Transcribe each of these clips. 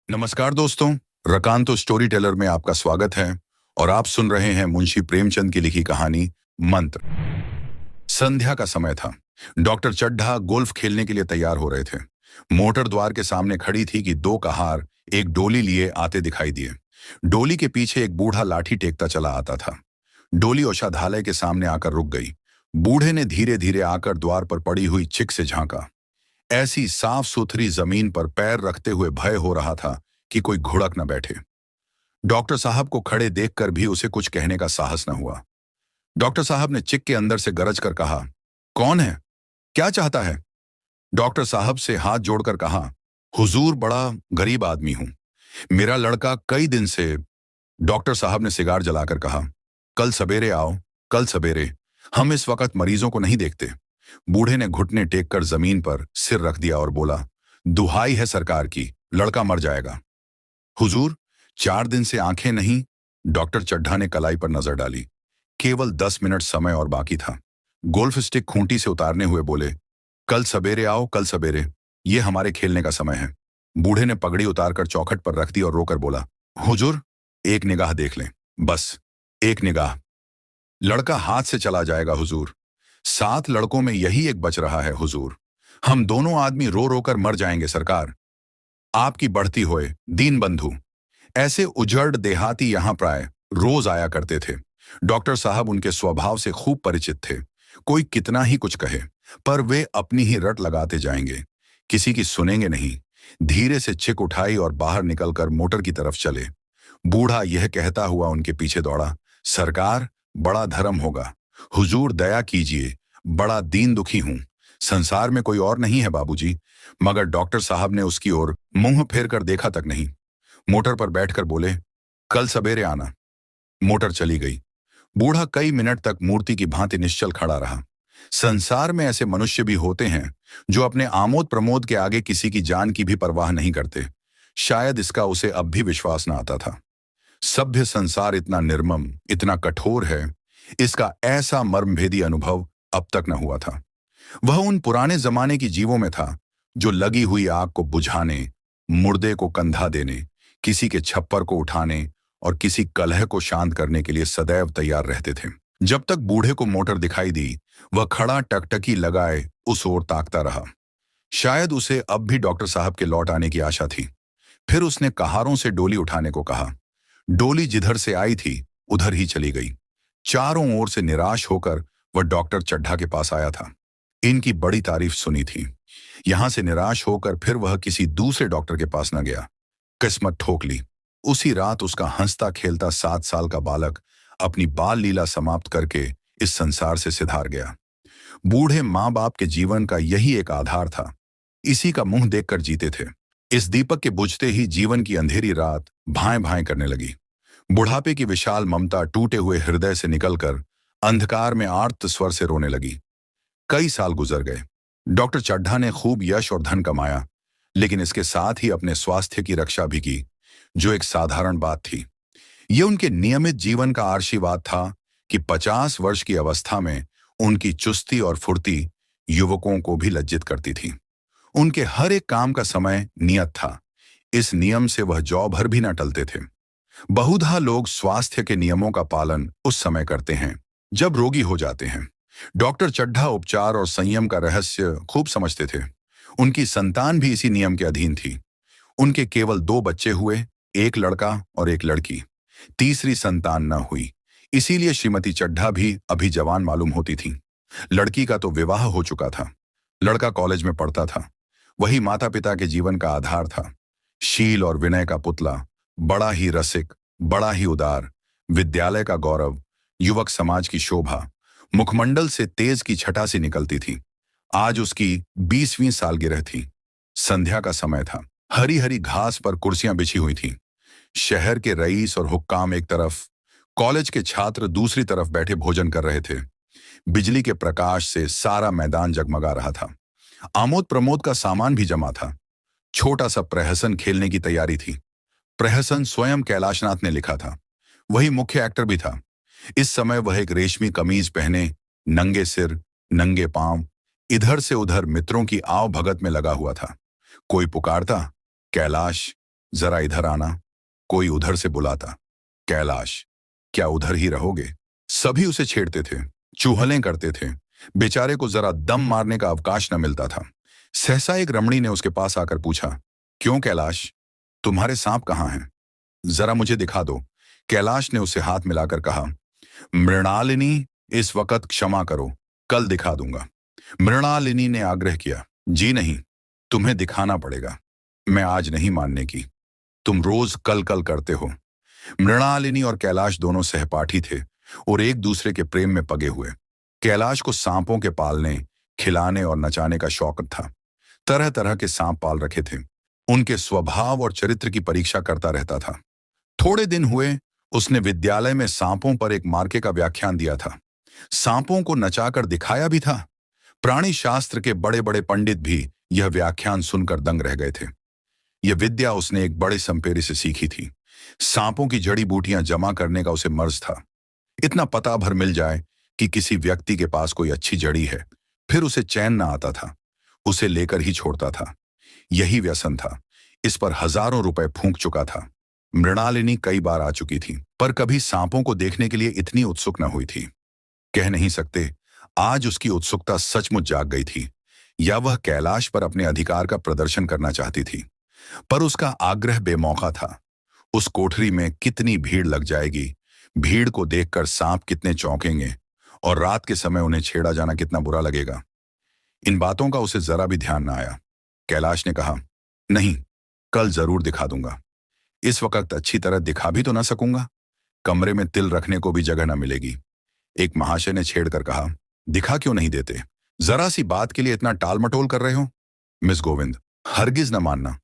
नमस्कार दोस्तों, रकांतो story teller में आपका स्वागत है और आप सुन रहे हैं मुंशी प्रेमचंद की लिखी कहानी मंत्र। संध्या का समय था। डॉक्टर चड्ढा गोल्फ खेलने के लिए तैयार हो रहे थे। मोटर द्वार के सामने खड़ी थी कि दो कहार एक डोली लिए आते दिखाई दिए। डोली के पीछे एक बूढ़ा लाठी टेकता चला आता था। डोली औषधालय के सामने आकर रुक गई। बूढ़े ने धीरे धीरे आकर द्वार पर पड़ी हुई चिक से झांका। ऐसी साफ सुथरी जमीन पर पैर रखते हुए भय हो रहा था कि कोई घुड़क न बैठे। डॉक्टर साहब को खड़े देखकर भी उसे कुछ कहने का साहस न हुआ। डॉक्टर साहब ने चिक के अंदर से गरज कर कहा, कौन है, क्या चाहता है? डॉक्टर साहब से हाथ जोड़कर कहा, हुजूर, बड़ा गरीब आदमी हूं, मेरा लड़का कई दिन से। डॉक्टर साहब ने सिगार जलाकर कहा, कल सवेरे आओ, कल सवेरे, हम इस वक्त मरीजों को नहीं देखते। बूढ़े ने घुटने टेक कर जमीन पर सिर रख दिया और बोला, दुहाई है सरकार की, लड़का मर जाएगा। हुजूर, 4 दिन से आंखें नहीं। डॉक्टर चड्ढा ने कलाई पर नजर डाली। केवल 10 मिनट समय और बाकी था। गोल्फ स्टिक खूंटी से उतारने हुए बोले, कल सवेरे आओ, कल सवेरे, ये हमारे खेलने का समय है। बूढ़े ने पगड़ी उतारकर चौखट पर रख दी और रोकर बोला, हुजूर, एक निगाह देख लें, बस एक निगाह। लड़का हाथ से चला जाएगा हुजूर। 7 लड़कों में यही एक बच रहा है हुजूर। हम दोनों आदमी रो रो कर मर जाएंगे सरकार। आपकी बढ़ती होए दीन बंधु। ऐसे उजड़ देहाती यहां प्राय रोज आया करते थे। डॉक्टर साहब उनके स्वभाव से खूब परिचित थे। कोई कितना ही कुछ कहे, पर वे अपनी ही रट लगाते जाएंगे, किसी की सुनेंगे नहीं। धीरे से चिक उठाई और बाहर निकलकर मोटर की तरफ चले। बूढ़ा यह कहता हुआ उनके पीछे दौड़ा, सरकार, बड़ा धर्म होगा, हुजूर दया कीजिए, बड़ा दीन दुखी हूं, संसार में कोई और नहीं है बाबूजी। मगर डॉक्टर साहब ने उसकी ओर मुंह फेर कर देखा तक नहीं। मोटर पर बैठकर बोले, कल सवेरे आना। मोटर चली गई। बूढ़ा कई मिनट तक मूर्ति की भांति निश्चल खड़ा रहा। संसार में ऐसे मनुष्य भी होते हैं जो अपने आमोद प्रमोद के आगे किसी की जान की भी परवाह नहीं करते। शायद इसका उसे अब भी विश्वास न आता था। सभ्य संसार इतना निर्मम, इतना कठोर है, इसका ऐसा मर्मभेदी अनुभव अब तक न हुआ था। वह उन पुराने जमाने की जीवों में था जो लगी हुई आग को बुझाने, मुर्दे को कंधा देने, किसी के छप्पर को उठाने और किसी कलह को शांत करने के लिए सदैव तैयार रहते थे। जब तक बूढ़े को मोटर दिखाई दी, वह खड़ा टकटकी लगाए उस ओर ताकता रहा। शायद उसे अब भी डॉक्टर साहब के लौट आने की आशा थी। फिर उसने कहारों से डोली उठाने को कहा। डोली जिधर से आई थी उधर ही चली गई। चारों ओर से निराश होकर वह डॉक्टर चड्ढा के पास आया था। इनकी बड़ी तारीफ सुनी थी। यहां से निराश होकर फिर वह किसी दूसरे डॉक्टर के पास न गया। किस्मत ठोक ली। उसी रात उसका हंसता खेलता 7 साल का बालक अपनी बाल लीला समाप्त करके इस संसार से सिधार गया। बूढ़े माँ बाप के जीवन का यही एक आधार था। इसी का मुंह देखकर जीते थे। इस दीपक के बुझते ही जीवन की अंधेरी रात भाएं भाएं करने लगी। बुढ़ापे की विशाल ममता टूटे हुए हृदय से निकलकर अंधकार में आर्त स्वर से रोने लगी। कई साल गुजर गए। डॉक्टर चड्ढा ने खूब यश और धन कमाया, लेकिन इसके साथ ही अपने स्वास्थ्य की रक्षा भी की, जो एक साधारण बात थी। यह उनके नियमित जीवन का आशीर्वाद था कि 50 वर्ष की अवस्था में उनकी चुस्ती और फुर्ती युवकों को भी लज्जित करती थी। उनके हर एक काम का समय नियत था। इस नियम से वह जौ भर भी न टलते थे। बहुधा लोग स्वास्थ्य के नियमों का पालन उस समय करते हैं जब रोगी हो जाते हैं। डॉक्टर चड्ढा उपचार और संयम का रहस्य खूब समझते थे। उनकी संतान भी इसी नियम के अधीन थी। उनके केवल 2 बच्चे हुए, एक लड़का और एक लड़की। तीसरी संतान न हुई, इसीलिए श्रीमती चड्ढा भी अभी जवान मालूम होती थी। लड़की का तो विवाह हो चुका था। लड़का कॉलेज में पढ़ता था। वही माता पिता के जीवन का आधार था। शील और विनय का पुतला, बड़ा ही रसिक, बड़ा ही उदार, विद्यालय का गौरव, युवक समाज की शोभा, मुखमंडल से तेज की छटा सी निकलती थी। आज उसकी 20वीं सालगिरह थी। संध्या का समय था। हरी हरी घास पर कुर्सियां बिछी हुई थीं। शहर के रईस और हुक्काम एक तरफ, कॉलेज के छात्र दूसरी तरफ बैठे भोजन कर रहे थे। बिजली के प्रकाश से सारा मैदान जगमगा रहा था। आमोद प्रमोद का सामान भी जमा था। छोटा सा प्रहसन खेलने की तैयारी थी। प्रहसन स्वयं कैलाशनाथ ने लिखा था। वही मुख्य एक्टर भी था। इस समय वह एक रेशमी कमीज पहने, नंगे सिर, नंगे पांव, इधर से उधर मित्रों की आव भगत में लगा हुआ था। कोई पुकारता, कैलाश, जरा इधर आना, कोई उधर से बुलाता। कैलाश, क्या उधर ही रहोगे? सभी उसे छेड़ते थे, चूहलें करते थे। बेचारे को जरा दम मारने का अवकाश न मिलता था। सहसा एक रमणी ने उसके पास आकर पूछा, क्यों कैलाश, तुम्हारे सांप कहाँ हैं? जरा मुझे दिखा दो। कैलाश ने उसे हाथ मिलाकर कहा, मृणालिनी, इस वक्त क्षमा करो, कल दिखा दूंगा। मृणालिनी ने आग्रह किया, जी नहीं, तुम्हें दिखाना पड़ेगा, मैं आज नहीं मानने की, तुम रोज कल कल करते हो। मृणालिनी और कैलाश दोनों सहपाठी थे और एक दूसरे के प्रेम में पगे हुए। कैलाश को सांपों के पालने, खिलाने और नचाने का शौक था। तरह तरह के सांप पाल रखे थे। उनके स्वभाव और चरित्र की परीक्षा करता रहता था। थोड़े दिन हुए, उसने विद्यालय में सांपों पर एक मार्के का व्याख्यान दिया था। सांपों को नचाकर दिखाया भी था। प्राणी शास्त्र के बड़े बड़े पंडित भी यह व्याख्यान सुनकर दंग रह गए थे। यह विद्या उसने एक बड़े संपेरी से सीखी थी। सांपों की जड़ी बूटियां जमा करने का उसे मर्ज था। इतना पता भर मिल जाए कि किसी व्यक्ति के पास कोई अच्छी जड़ी है, फिर उसे चैन ना आता था, उसे लेकर ही छोड़ता था। यही व्यसन था। इस पर हजारों रुपए फूंक चुका था। मृणालिनी कई बार आ चुकी थी, पर कभी सांपों को देखने के लिए इतनी उत्सुक न हुई थी। कह नहीं सकते, आज उसकी उत्सुकता सचमुच जाग गई थी, या वह कैलाश पर अपने अधिकार का प्रदर्शन करना चाहती थी। पर उसका आग्रह बेमौका था। उस कोठरी में कितनी भीड़ लग जाएगी, भीड़ को देखकर सांप कितने चौंकेंगे, और रात के समय उन्हें छेड़ा जाना कितना बुरा लगेगा। इन बातों का उसे जरा भी ध्यान न आया। कैलाश ने कहा, नहीं, कल जरूर दिखा दूंगा। इस वक्त अच्छी तरह दिखा भी तो ना सकूंगा, कमरे में तिल रखने को भी जगह न मिलेगी। एक महाशय ने छेड़कर कहा, दिखा क्यों नहीं देते? जरा सी बात के लिए इतना टाल मटोल कर रहे हो? मिस गोविंद, हरगिज न मानना,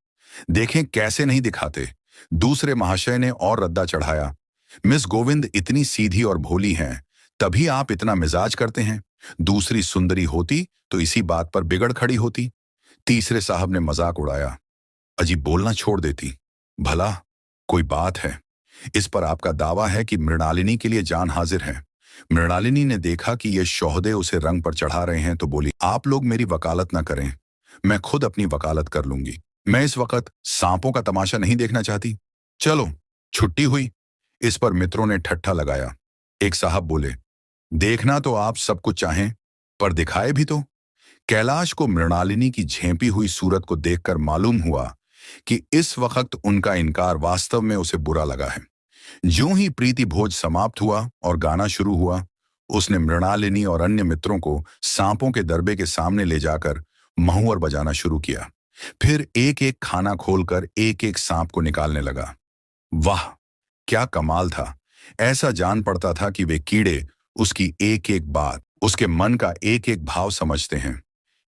देखें कैसे नहीं दिखाते। दूसरे महाशय ने और रद्दा चढ़ाया, मिस गोविंद इतनी सीधी और भोली हैं, तभी आप इतना मिजाज करते हैं। दूसरी सुंदरी होती तो इसी बात पर बिगड़ खड़ी होती। तीसरे साहब ने मजाक उड़ाया, अजी बोलना छोड़ देती, भला कोई बात है? इस पर आपका दावा है कि मृणालिनी के लिए जान हाजिर है। मृणालिनी ने देखा कि ये शोहदे उसे रंग पर चढ़ा रहे हैं तो बोली, आप लोग मेरी वकालत ना करें, मैं खुद अपनी वकालत कर लूंगी। मैं इस वक्त सांपों का तमाशा नहीं देखना चाहती। चलो, छुट्टी हुई। इस पर मित्रों ने ठट्ठा लगाया। एक साहब बोले, देखना तो आप सब कुछ चाहें, पर दिखाए भी तो। कैलाश को मृणालिनी की झेंपी हुई सूरत को देखकर मालूम हुआ कि इस वक्त उनका इनकार वास्तव में उसे बुरा लगा है। ज्यों ही प्रीति भोज समाप्त हुआ और गाना शुरू हुआ, उसने मृणालिनी और अन्य मित्रों को सांपों के दरबे के सामने ले जाकर महुअर बजाना शुरू किया। फिर एक एक खाना खोलकर एक एक सांप को निकालने लगा। वाह, क्या कमाल था! ऐसा जान पड़ता था कि वे कीड़े उसकी एक एक बात, उसके मन का एक एक भाव समझते हैं।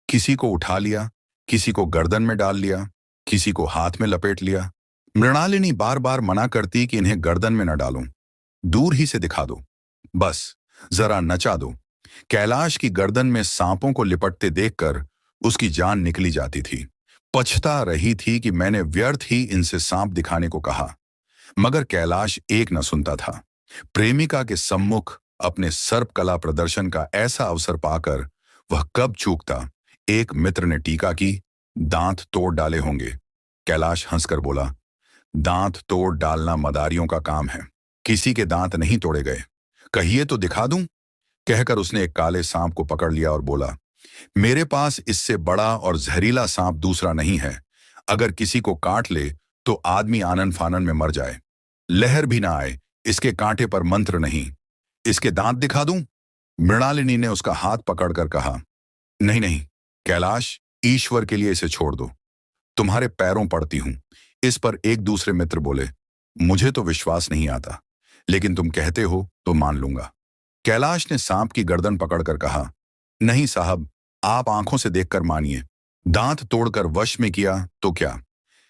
किसी को उठा लिया, किसी को गर्दन में डाल लिया, किसी को हाथ में लपेट लिया। मृणालिनी बार बार मना करती कि इन्हें गर्दन में न डालो, दूर ही से दिखा दो, बस जरा नचा दो। कैलाश की गर्दन में सांपों को लिपटते देखकर उसकी जान निकली जाती थी। पछता रही थी कि मैंने व्यर्थ ही इनसे सांप दिखाने को कहा, मगर कैलाश एक न सुनता था। प्रेमिका के सम्मुख अपने सर्प कला प्रदर्शन का ऐसा अवसर पाकर वह कब चूकता। एक मित्र ने टीका की, दांत तोड़ डाले होंगे। कैलाश हंसकर बोला, दांत तोड़ डालना मदारियों का काम है, किसी के दांत नहीं तोड़े गए। कहिए तो दिखा दूं। कहकर उसने एक काले सांप को पकड़ लिया और बोला, मेरे पास इससे बड़ा और जहरीला सांप दूसरा नहीं है। अगर किसी को काट ले तो आदमी आनन फानन में मर जाए, लहर भी ना आए। इसके कांटे पर मंत्र नहीं। इसके दांत दिखा दूं? मृणालिनी ने उसका हाथ पकड़कर कहा, नहीं नहीं कैलाश, ईश्वर के लिए इसे छोड़ दो, तुम्हारे पैरों पड़ती हूं। इस पर एक दूसरे मित्र बोले, मुझे तो विश्वास नहीं आता, लेकिन तुम कहते हो तो मान लूंगा। कैलाश ने सांप की गर्दन पकड़कर कहा, नहीं साहब, आप आंखों से देखकर मानिए। दांत तोड़कर वश में किया तो क्या?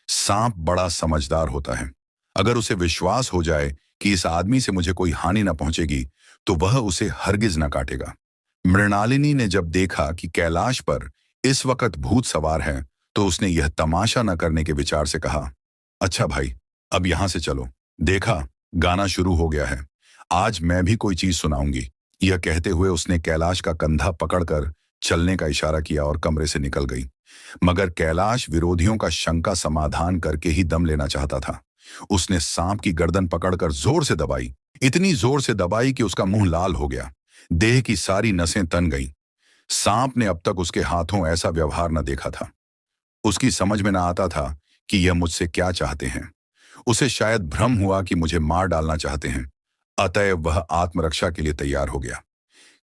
सांप बड़ा समझदार होता है। अगर उसे विश्वास हो जाए कि इस आदमी से मुझे कोई हानि न पहुंचेगी तो वह उसे हरगिज न काटेगा। मृणालिनी ने जब देखा कि कैलाश पर इस वक्त भूत सवार है तो उसने यह तमाशा न करने के विचार से कहा, अच्छा भाई, अब यहां से चलो। देखा, गाना शुरू हो गया है, आज मैं भी कोई चीज सुनाऊंगी। यह कहते हुए उसने कैलाश का कंधा पकड़कर चलने का इशारा किया और कमरे से निकल गई। मगर कैलाश विरोधियों का शंका समाधान करके ही दम लेना चाहता था। उसने सांप की गर्दन पकड़कर जोर से दबाई, इतनी जोर से दबाई कि उसका मुंह लाल हो गया, देह की सारी नसें तन गईं। सांप ने अब तक उसके हाथों ऐसा व्यवहार न देखा था। उसकी समझ में न आता था कि यह मुझसे क्या चाहते हैं। उसे शायद भ्रम हुआ कि मुझे मार डालना चाहते हैं, अतएव वह आत्मरक्षा के लिए तैयार हो गया।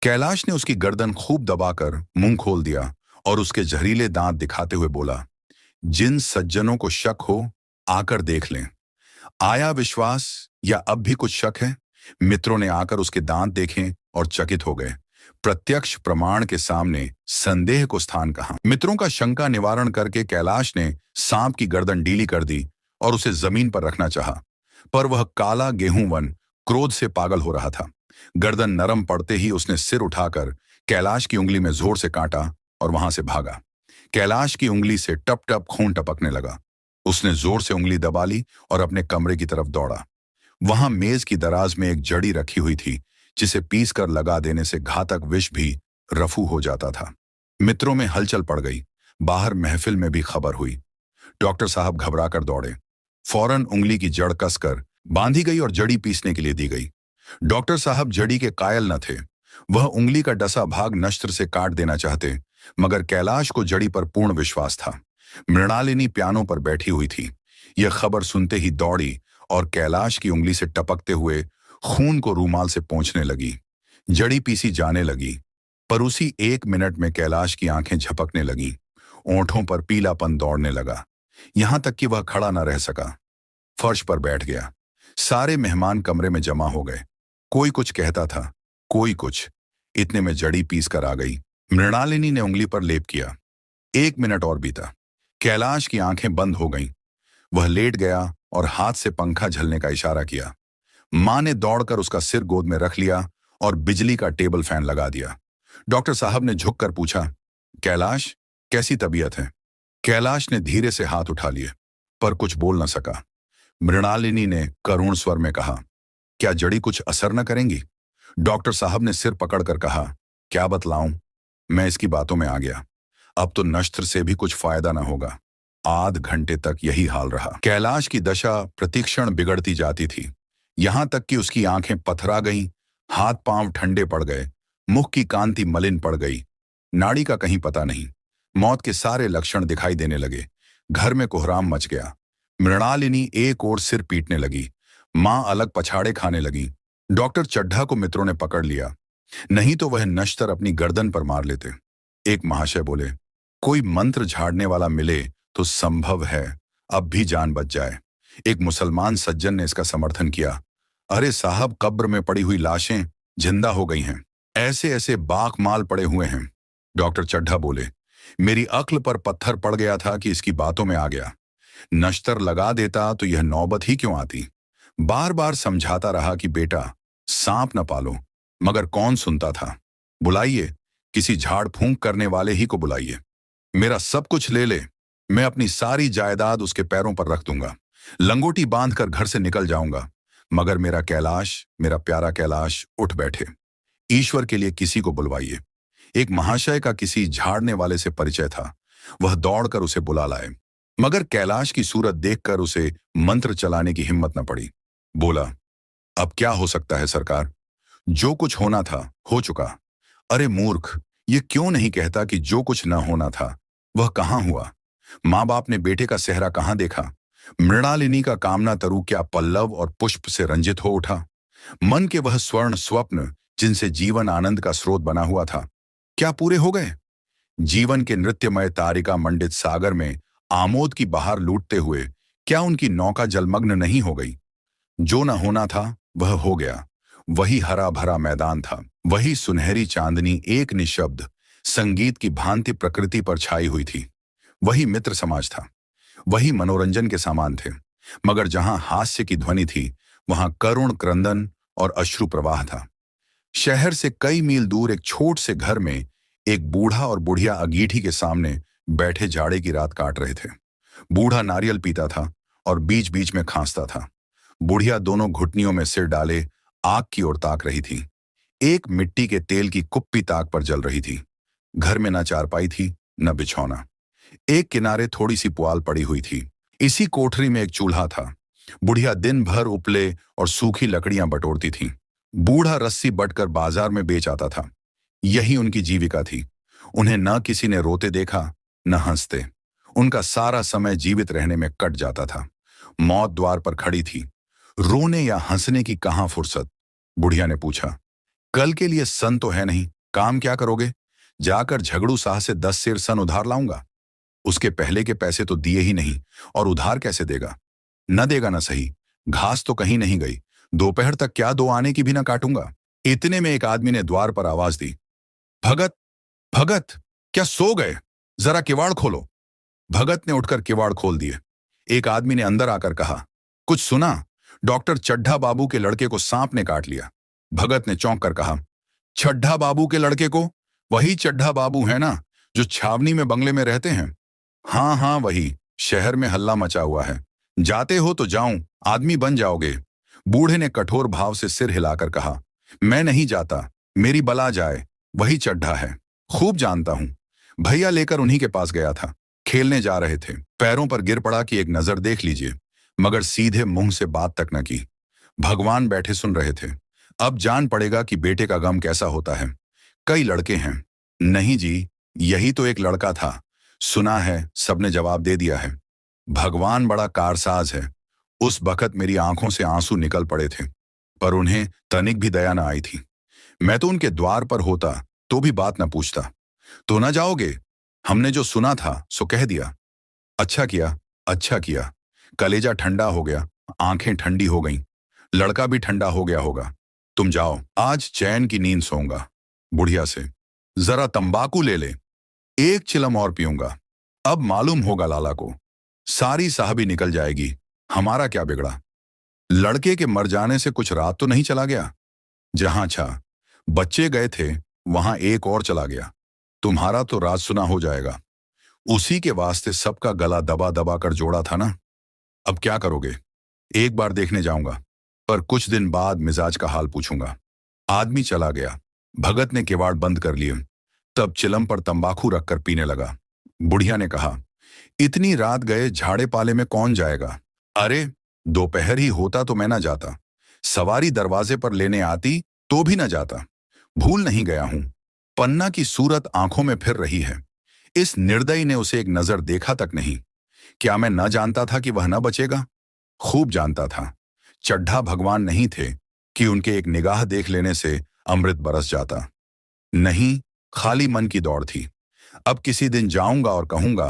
कैलाश ने उसकी गर्दन खूब दबाकर मुंह खोल दिया और उसके जहरीले दांत दिखाते हुए बोला, जिन सज्जनों को शक हो आकर देख लें। आया विश्वास या अब भी कुछ शक है? मित्रों ने आकर उसके दांत देखे और चकित हो गए। प्रत्यक्ष प्रमाण के सामने संदेह को स्थान कहां? मित्रों का शंका निवारण करके कैलाश ने सांप की गर्दन ढीली कर दी और उसे जमीन पर रखना चाहा, पर वह काला गेहूं वन क्रोध से पागल हो रहा था। गर्दन नरम पड़ते ही उसने सिर उठाकर कैलाश की उंगली में जोर से काटा और वहां से भागा। कैलाश की उंगली से टप टप खून टपकने लगा। उसने जोर से उंगली दबा ली और अपने कमरे की तरफ दौड़ा। वहां मेज की दराज में एक जड़ी रखी हुई थी, जिसे पीस कर लगा देने से घातक विष भी रफू हो जाता था। मित्रों में हलचल पड़ गई। बाहर महफिल में भी खबर हुई। डॉक्टर साहब घबराकर दौड़े। फौरन उंगली की जड़ कसकर बांधी गई और जड़ी पीसने के लिए दी गई। डॉक्टर साहब जड़ी के कायल न थे। वह उंगली का डसा भाग नश्त्र से काट देना चाहते, मगर कैलाश को जड़ी पर पूर्ण विश्वास था। मृणालिनी पियानो पर बैठी हुई थी। यह खबर सुनते ही दौड़ी और कैलाश की उंगली से टपकते हुए खून को रूमाल से पोंछने लगी। जड़ी पीसी जाने लगी, पर उसी 1 मिनट में कैलाश की आंखें झपकने लगीं। ओंठों पर पीलापन दौड़ने लगा, यहां तक कि वह खड़ा न रह सका। फर्श पर बैठ गया। सारे मेहमान कमरे में जमा हो गए। कोई कुछ कहता था, कोई कुछ। इतने में जड़ी पीस कर आ गई। मृणालिनी ने उंगली पर लेप किया। 1 मिनट और बीता। कैलाश की आंखें बंद हो गईं। वह लेट गया और हाथ से पंखा झलने का इशारा किया। मां ने दौड़कर उसका सिर गोद में रख लिया और बिजली का टेबल फैन लगा दिया। डॉक्टर साहब ने झुककर पूछा, कैलाश, कैसी तबीयत है? कैलाश ने धीरे से हाथ उठा लिए, पर कुछ बोल न सका। मृणालिनी ने करुण स्वर में कहा, क्या जड़ी कुछ असर न करेंगी? डॉक्टर साहब ने सिर पकड़कर कहा, क्या बतलाऊं? मैं इसकी बातों में आ गया। अब तो नश्त्र से भी कुछ फायदा न होगा। आध घंटे तक यही हाल रहा। कैलाश की दशा प्रतिक्षण बिगड़ती जाती थी, यहां तक कि उसकी आंखें पथरा गईं, हाथ पांव ठंडे पड़ गए, मुख की कांति मलिन पड़ गई, नाड़ी का कहीं पता नहीं। मौत के सारे लक्षण दिखाई देने लगे। घर में कोहराम मच गया। मृणालिनी एक ओर सिर पीटने लगी, मां अलग पछाड़े खाने लगी। डॉक्टर चड्ढा को मित्रों ने पकड़ लिया, नहीं तो वह नश्तर अपनी गर्दन पर मार लेते। एक महाशय बोले, कोई मंत्र झाड़ने वाला मिले तो संभव है अब भी जान बच जाए। एक मुसलमान सज्जन ने इसका समर्थन किया, अरे साहब, कब्र में पड़ी हुई लाशें जिंदा हो गई हैं, ऐसे ऐसे बाक माल पड़े हुए हैं। डॉक्टर चड्ढा बोले, मेरी अक्ल पर पत्थर पड़ गया था कि इसकी बातों में आ गया। नश्तर लगा देता तो यह नौबत ही क्यों आती। बार बार समझाता रहा कि बेटा, सांप न पालो, मगर कौन सुनता था। बुलाइए, किसी झाड़ फूंक करने वाले ही को बुलाइए। मेरा सब कुछ ले ले, मैं अपनी सारी जायदाद उसके पैरों पर रख दूंगा, लंगोटी बांधकर घर से निकल जाऊंगा, मगर मेरा कैलाश, मेरा प्यारा कैलाश उठ बैठे। ईश्वर के लिए किसी को बुलवाइए। एक महाशय का किसी झाड़ने वाले से परिचय था। वह दौड़कर उसे बुला लाए, मगर कैलाश की सूरत देखकर उसे मंत्र चलाने की हिम्मत न पड़ी। बोला, अब क्या हो सकता है सरकार? जो कुछ होना था हो चुका। अरे मूर्ख, ये क्यों नहीं कहता कि जो कुछ न होना था वह कहां हुआ? मां बाप ने बेटे का सेहरा कहां देखा? मृणालिनी का कामना तरु क्या पल्लव और पुष्प से रंजित हो उठा? मन के वह स्वर्ण स्वप्न जिनसे जीवन आनंद का स्रोत बना हुआ था, क्या पूरे हो गए? जीवन के नृत्यमय तारिका मंडित सागर में आमोद की बहार लूटते हुए क्या उनकी नौका जलमग्न नहीं हो गई? जो न होना था वह हो गया। वही हरा भरा मैदान था, वही सुनहरी चांदनी एक निशब्द संगीत की भांति प्रकृति पर छाई हुई थी। वही मित्र समाज था, वही मनोरंजन के सामान थे, मगर जहां हास्य की ध्वनि थी वहां करुण क्रंदन और अश्रु प्रवाह था। शहर से कई मील दूर एक छोट से घर में एक बूढ़ा और बुढ़िया अंगीठी के सामने बैठे जाड़े की रात काट रहे थे। बूढ़ा नारियल पीता था और बीच बीच में खांसता था। बुढ़िया दोनों घुटनियों में सिर डाले आग की ओर ताक रही थी। एक मिट्टी के तेल की कुप्पी ताक पर जल रही थी। घर में न चारपाई थी न बिछौना। एक किनारे थोड़ी सी पुआल पड़ी हुई थी। इसी कोठरी में एक चूल्हा था। बुढ़िया दिन भर उपले और सूखी लकड़ियां बटोरती थी। बूढ़ा रस्सी बटकर बाजार में बेच आता था। यही उनकी जीविका थी। उन्हें न किसी ने रोते देखा न हंसते। उनका सारा समय जीवित रहने में कट जाता था। मौत द्वार पर खड़ी थी। रोने या हंसने की कहां फुर्सत। बुढ़िया ने पूछा, कल के लिए सन तो है नहीं, काम क्या करोगे? जाकर झगड़ू साह से 10 सेर सन उधार लाऊंगा। उसके पहले के पैसे तो दिए ही नहीं, और उधार कैसे देगा? न देगा न सही, घास तो कहीं नहीं गई। दोपहर तक क्या 2 आने की भी न काटूंगा। इतने में एक आदमी ने द्वार पर आवाज दी, भगत, भगत, क्या सो गए? जरा किवाड़ खोलो। भगत ने उठकर किवाड़ खोल दिए। एक आदमी ने अंदर आकर कहा, कुछ सुना? डॉक्टर चड्ढा बाबू के लड़के को सांप ने काट लिया। भगत ने चौंक कर कहा, चड्ढा बाबू के लड़के को? वही चड्ढा बाबू है ना, जो छावनी में बंगले में रहते हैं? हाँ हाँ वही। शहर में हल्ला मचा हुआ है। जाते हो तो जाऊं, आदमी बन जाओगे। बूढ़े ने कठोर भाव से सिर हिलाकर कहा, मैं नहीं जाता, मेरी बला जाए। वही चड्ढा है, खूब जानता हूं। भैया लेकर उन्हीं के पास गया था। खेलने जा रहे थे, पैरों पर गिर पड़ा कि एक नजर देख लीजिए, मगर सीधे मुंह से बात तक न की। भगवान बैठे सुन रहे थे। अब जान पड़ेगा कि बेटे का गम कैसा होता है। कई लड़के हैं। नहीं जी, यही तो एक लड़का था। सुना है, सबने जवाब दे दिया है। भगवान बड़ा कारसाज है। उस बखत मेरी आंखों से आंसू निकल पड़े थे, पर उन्हें तनिक भी दया न आई थी। मैं तो उनके द्वार पर होता तो भी बात न पूछता। तो न जाओगे? हमने जो सुना था सो कह दिया। अच्छा किया, अच्छा किया। कलेजा ठंडा हो गया, आंखें ठंडी हो गईं। लड़का भी ठंडा हो गया होगा। तुम जाओ, आज चैन की नींद सोऊंगा। बुढ़िया से, जरा तंबाकू ले ले, एक चिलम और पीऊंगा। अब मालूम होगा लाला को। सारी साहबी निकल जाएगी, हमारा क्या बिगड़ा? लड़के के मर जाने से कुछ रात तो नहीं चला गया? जहां छा बच्चे गए थे, वहां एक और चला गया। तुम्हारा तो राज सुना हो जाएगा। उसी के वास्ते सबका गला दबा दबा कर जोड़ा था ना। अब क्या करोगे? एक बार देखने जाऊंगा, पर कुछ दिन बाद मिजाज का हाल पूछूंगा। आदमी चला गया। भगत ने किवाड़ बंद कर लिए। तब चिलम पर तंबाकू रखकर पीने लगा। बुढ़िया ने कहा, इतनी रात गए झाड़े पाले में कौन जाएगा? अरे, दोपहर ही होता तो मैं ना जाता। सवारी दरवाजे पर लेने आती तो भी न जाता। भूल नहीं गया हूं। पन्ना की सूरत आंखों में फिर रही है। इस निर्दयी ने उसे एक नजर देखा तक नहीं। क्या मैं न जानता था कि वह न बचेगा? खूब जानता था। चड्ढा भगवान नहीं थे कि उनके एक निगाह देख लेने से अमृत बरस जाता। नहीं, खाली मन की दौड़ थी। अब किसी दिन जाऊंगा और कहूंगा,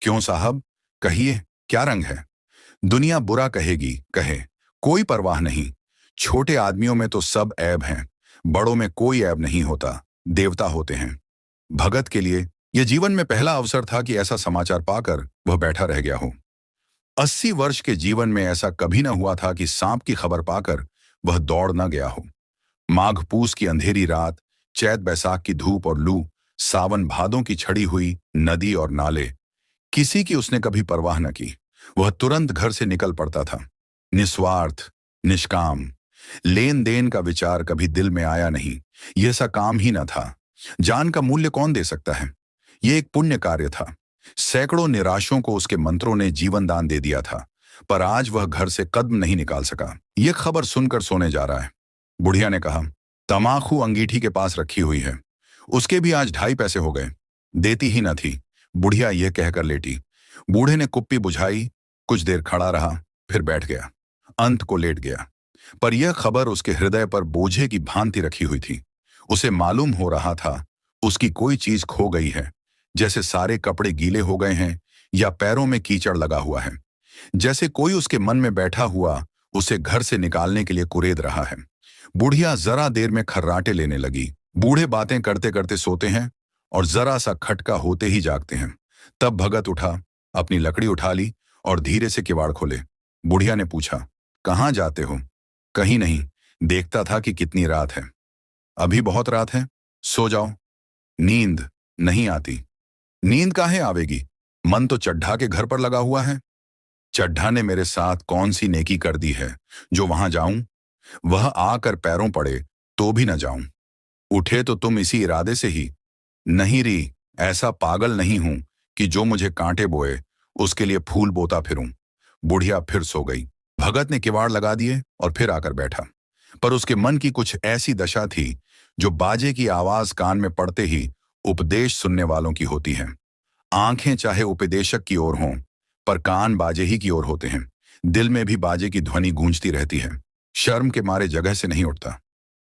क्यों साहब, कहिए, क्या रंग है? दुनिया बुरा कहेगी, कहे, कोई परवाह नहीं। छोटे आदमियों में तो सब ऐब हैं, बड़ों में कोई ऐब नहीं होता, देवता होते हैं। भगत के लिए यह जीवन में पहला अवसर था कि ऐसा समाचार पाकर वह बैठा रह गया हो। 80 वर्ष के जीवन में ऐसा कभी न हुआ था कि सांप की खबर पाकर वह दौड़ न गया हो। माघ पूस की अंधेरी रात, चैत बैसाख की धूप और लू, सावन भादों की छड़ी हुई नदी और नाले, किसी की उसने कभी परवाह न की। वह तुरंत घर से निकल पड़ता था। निस्वार्थ, निष्काम। लेन देन का विचार कभी दिल में आया नहीं। यह सा काम ही न था। जान का मूल्य कौन दे सकता है? यह एक पुण्य कार्य था। सैकड़ों निराशों को उसके मंत्रों ने जीवन दान दे दिया था, पर आज वह घर से कदम नहीं निकाल सका। यह खबर सुनकर सोने जा रहा है। बुढ़िया ने कहा, तमाखू अंगीठी के पास रखी हुई है, उसके भी आज 2.5 पैसे हो गए। देती ही न थी। बुढ़िया यह कहकर लेटी। बूढ़े ने कुप्पी बुझाई, कुछ देर खड़ा रहा, फिर बैठ गया, अंत को लेट गया। पर यह खबर उसके हृदय पर बोझे की भांति रखी हुई थी। उसे मालूम हो रहा था उसकी कोई चीज खो गई है, जैसे सारे कपड़े गीले हो गए हैं या पैरों में कीचड़ लगा हुआ है, जैसे कोई उसके मन में बैठा हुआ उसे घर से निकालने के लिए कुरेद रहा है। बुढ़िया जरा देर में खर्राटे लेने लगी। बूढ़े बातें करते करते सोते हैं और जरा सा खटका होते ही जागते हैं। तब भगत उठा, अपनी लकड़ी उठा ली और धीरे से किवाड़ खोले। बुढ़िया ने पूछा, कहाँ जाते हो? कहीं नहीं, देखता था कि कितनी रात है। अभी बहुत रात है, सो जाओ। नींद नहीं आती। नींद काहे आवेगी? मन तो चड्ढा के घर पर लगा हुआ है। चड्ढा ने मेरे साथ कौन सी नेकी कर दी है जो वहां जाऊं? वह आकर पैरों पड़े तो भी न जाऊं। उठे तो तुम इसी इरादे से ही। नहीं री, ऐसा पागल नहीं हूं कि जो मुझे कांटे बोए उसके लिए फूल बोता फिरूं। बुढ़िया फिर सो गई। भगत ने किवाड़ लगा दिए और फिर आकर बैठा। पर उसके मन की कुछ ऐसी दशा थी जो बाजे की आवाज कान में पड़ते ही उपदेश सुनने वालों की होती है। आंखें चाहे उपदेशक की ओर हों, पर कान बाजे ही की ओर होते हैं। दिल में भी बाजे की ध्वनि गूंजती रहती है। शर्म के मारे जगह से नहीं उठता।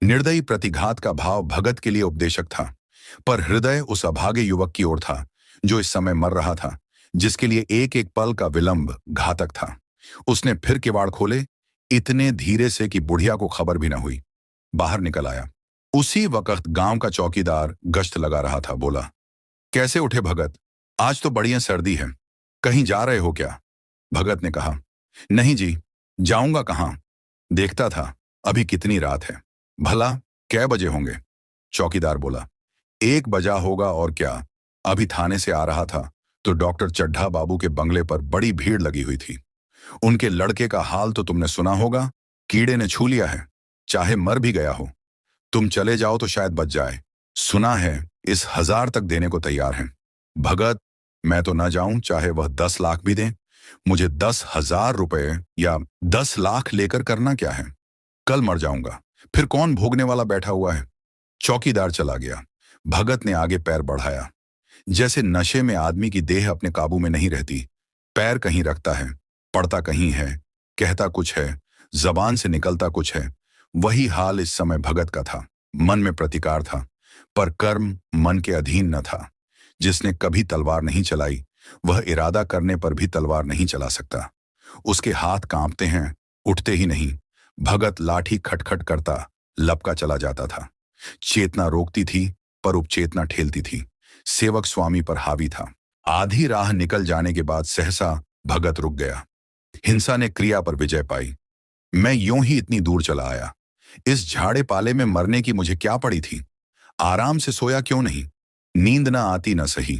निर्दयी प्रतिघात का भाव भगत के लिए उपदेशक था, पर हृदय उस अभागे युवक की ओर था जो इस समय मर रहा था, जिसके लिए एक एक पल का विलंब घातक था। उसने फिर किवाड़ खोले, इतने धीरे से कि बुढ़िया को खबर भी न हुई। बाहर निकल आया। उसी वक्त गांव का चौकीदार गश्त लगा रहा था। बोला, कैसे उठे भगत? आज तो बढ़िया सर्दी है, कहीं जा रहे हो क्या? भगत ने कहा, नहीं जी, जाऊंगा कहाँ? देखता था अभी कितनी रात है। भला कै बजे होंगे? चौकीदार बोला, 1 बजा होगा और क्या। अभी थाने से आ रहा था तो डॉक्टर चड्ढा बाबू के बंगले पर बड़ी भीड़ लगी हुई थी। उनके लड़के का हाल तो तुमने सुना होगा, कीड़े ने छू लिया है, चाहे मर भी गया हो। तुम चले जाओ तो शायद बच जाए। सुना है इस 1000 तक देने को तैयार हैं। भगत, मैं तो न जाऊं चाहे वह 10 लाख भी दें। मुझे 10,000 रुपए या 10 लाख लेकर करना क्या है? कल मर जाऊंगा, फिर कौन भोगने वाला बैठा हुआ है? चौकीदार चला गया। भगत ने आगे पैर बढ़ाया। जैसे नशे में आदमी की देह अपने काबू में नहीं रहती। पैर कहीं रखता है, पड़ता कहीं है, कहता कुछ है, जबान से निकलता कुछ है। वही हाल इस समय भगत का था। मन में प्रतिकार था, पर कर्म मन के अधीन न था। जिसने कभी तलवार नहीं चलाई, वह इरादा करने पर भी तलवार नहीं चला सकता। उसके हाथ कांपते हैं, उठते ही नहीं। भगत लाठी खटखट करता लपका चला जाता था। चेतना रोकती थी, पर उपचेतना ठेलती थी। सेवक स्वामी पर हावी था। आधी राह निकल जाने के बाद सहसा भगत रुक गया। हिंसा ने क्रिया पर विजय पाई। मैं यूं ही इतनी दूर चला आया। इस झाड़े पाले में मरने की मुझे क्या पड़ी थी? आराम से सोया क्यों नहीं? नींद ना आती न सही,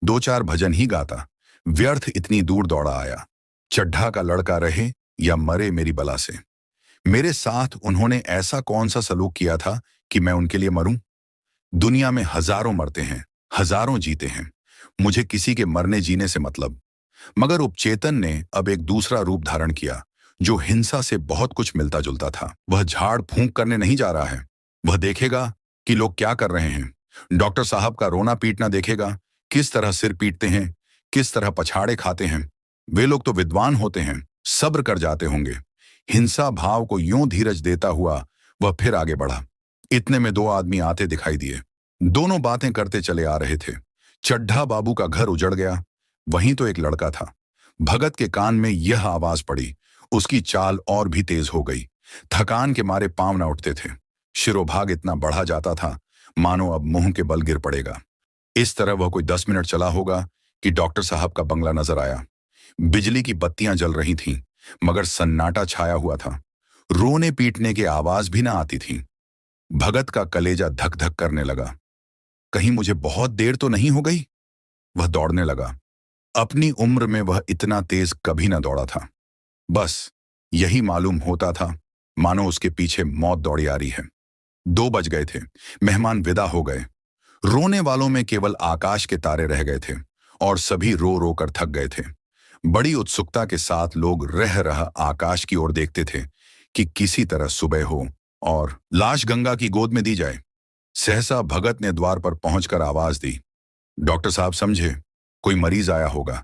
2-4 भजन ही गाता। व्यर्थ इतनी दूर दौड़ा आया। चड्ढा का लड़का रहे या मरे मेरी बला से। मेरे साथ उन्होंने ऐसा कौन सा सलूक किया था कि मैं उनके लिए मरूं? दुनिया में हजारों मरते हैं, हजारों जीते हैं। मुझे किसी के मरने जीने से मतलब। मगर उपचेतन ने अब एक दूसरा रूप धारण किया, जो हिंसा से बहुत कुछ मिलता जुलता था। वह झाड़ फूंक करने नहीं जा रहा है। वह देखेगा कि लोग क्या कर रहे हैं। डॉक्टर साहब का रोना पीटना देखेगा, किस तरह सिर पीटते हैं, किस तरह पछाड़े खाते हैं। वे लोग तो विद्वान होते हैं, सब्र कर जाते होंगे। हिंसा भाव को यूं धीरज देता हुआ वह फिर आगे बढ़ा। इतने में 2 आदमी आते दिखाई दिए। दोनों बातें करते चले आ रहे थे। चड्ढा बाबू का घर उजड़ गया, वहीं तो एक लड़का था। भगत के कान में यह आवाज पड़ी। उसकी चाल और भी तेज हो गई। थकान के मारे पांव न उठते थे। शिरोभाग इतना बढ़ा जाता था मानो अब मुंह के बल गिर पड़ेगा। इस तरह वह कोई 10 मिनट चला होगा कि डॉक्टर साहब का बंगला नजर आया। बिजली की बत्तियां जल रही थीं, मगर सन्नाटा छाया हुआ था। रोने पीटने की आवाज भी ना आती थी। भगत का कलेजा धक धक करने लगा। कहीं मुझे बहुत देर तो नहीं हो गई? वह दौड़ने लगा। अपनी उम्र में वह इतना तेज कभी ना दौड़ा था। बस यही मालूम होता था मानो उसके पीछे मौत दौड़ी आ रही है। 2 बज गए थे। मेहमान विदा हो गए। रोने वालों में केवल आकाश के तारे रह गए थे और सभी रो रो कर थक गए थे। बड़ी उत्सुकता के साथ लोग रह रहा आकाश की ओर देखते थे कि किसी तरह सुबह हो और लाश गंगा की गोद में दी जाए। सहसा भगत ने द्वार पर पहुंचकर आवाज दी, डॉक्टर साहब समझे, कोई मरीज आया होगा।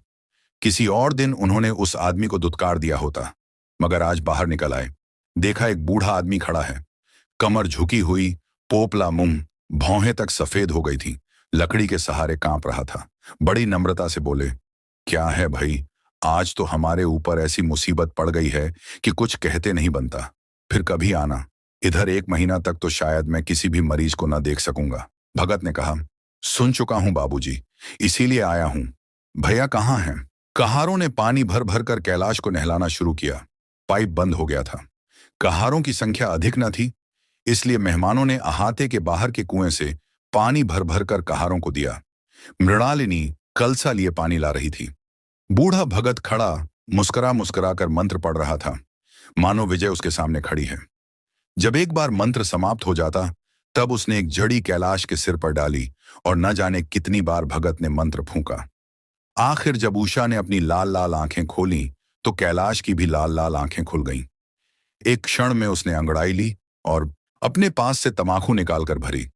किसी और दिन उन्होंने उस आदमी को दुत्कार दिया होता, मगर आज बाहर निकल आए। देखा एक बूढ़ा आदमी खड़ा है, कमर झुकी हुई, पोपला मुंह, भौहें तक सफेद हो गई थी, लकड़ी के सहारे कांप रहा था। बड़ी नम्रता से बोले, क्या है भाई, आज तो हमारे ऊपर ऐसी मुसीबत पड़ गई है कि कुछ कहते नहीं बनता। फिर कभी आना। इधर 1 महीना तक तो शायद मैं किसी भी मरीज को न देख सकूंगा। भगत ने कहा, सुन चुका हूं बाबूजी, इसीलिए आया हूं। भैया कहाँ हैं? कहारों ने पानी भर भर कर कैलाश को नहलाना शुरू किया। पाइप बंद हो गया था। कहारों की संख्या अधिक न थी, इसलिए मेहमानों ने अहाते के बाहर के कुएं से पानी भर भर कर कहारों को दिया। मृणालिनी कलसा लिए पानी ला रही थी। बूढ़ा भगत खड़ा मुस्कुरा मुस्कुरा कर मंत्र पढ़ रहा था, मानो विजय उसके सामने खड़ी है। जब एक बार मंत्र समाप्त हो जाता तब उसने एक जड़ी कैलाश के सिर पर डाली और न जाने कितनी बार भगत ने मंत्र फूंका। आखिर जब उषा ने अपनी लाल लाल आंखें खोली तो कैलाश की भी लाल लाल आंखें खुल गईं। एक क्षण में उसने अंगड़ाई ली और अपने पास से तमाकू निकालकर भरी।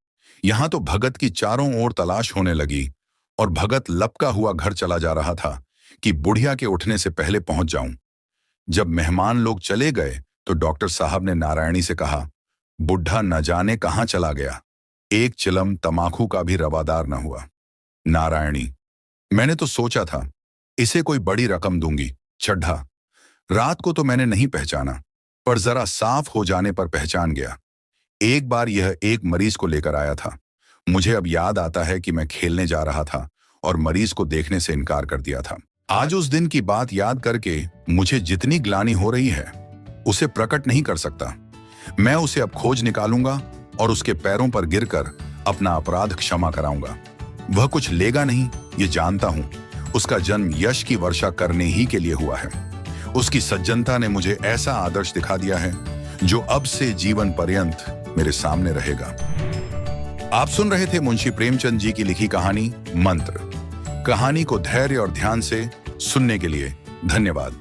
यहां तो भगत की चारों ओर तलाश होने लगी और भगत लपका हुआ घर चला जा रहा था कि बुढ़िया के उठने से पहले पहुंच जाऊं। जब मेहमान लोग चले गए तो डॉक्टर साहब ने नारायणी से कहा, बुढ़ा न जाने कहां चला गया। एक चिलम तमाकू का भी रवादार न हुआ। नारायणी, मैंने तो सोचा था इसे कोई बड़ी रकम दूंगी। चड्ढा, रात को तो मैंने नहीं पहचाना, पर जरा साफ हो जाने पर पहचान गया। एक बार यह एक मरीज को लेकर आया था। मुझे अब याद आता है कि मैं खेलने जा रहा था और मरीज को देखने से इनकार कर दिया था। आज उस दिन की बात याद करके मुझे जितनी ग्लानि हो रही है उसे प्रकट नहीं कर सकता। मैं उसे अब खोज निकालूंगा और उसके पैरों पर गिरकर अपना अपराध क्षमा कराऊंगा। वह कुछ लेगा नहीं, ये जानता हूं। उसका जन्म यश की वर्षा करने ही के लिए हुआ है। उसकी सज्जनता ने मुझे ऐसा आदर्श दिखा दिया है जो अब से जीवन पर्यंत मेरे सामने रहेगा। आप सुन रहे थे मुंशी प्रेमचंद जी की लिखी कहानी मंत्र। कहानी को धैर्य और ध्यान से सुनने के लिए धन्यवाद।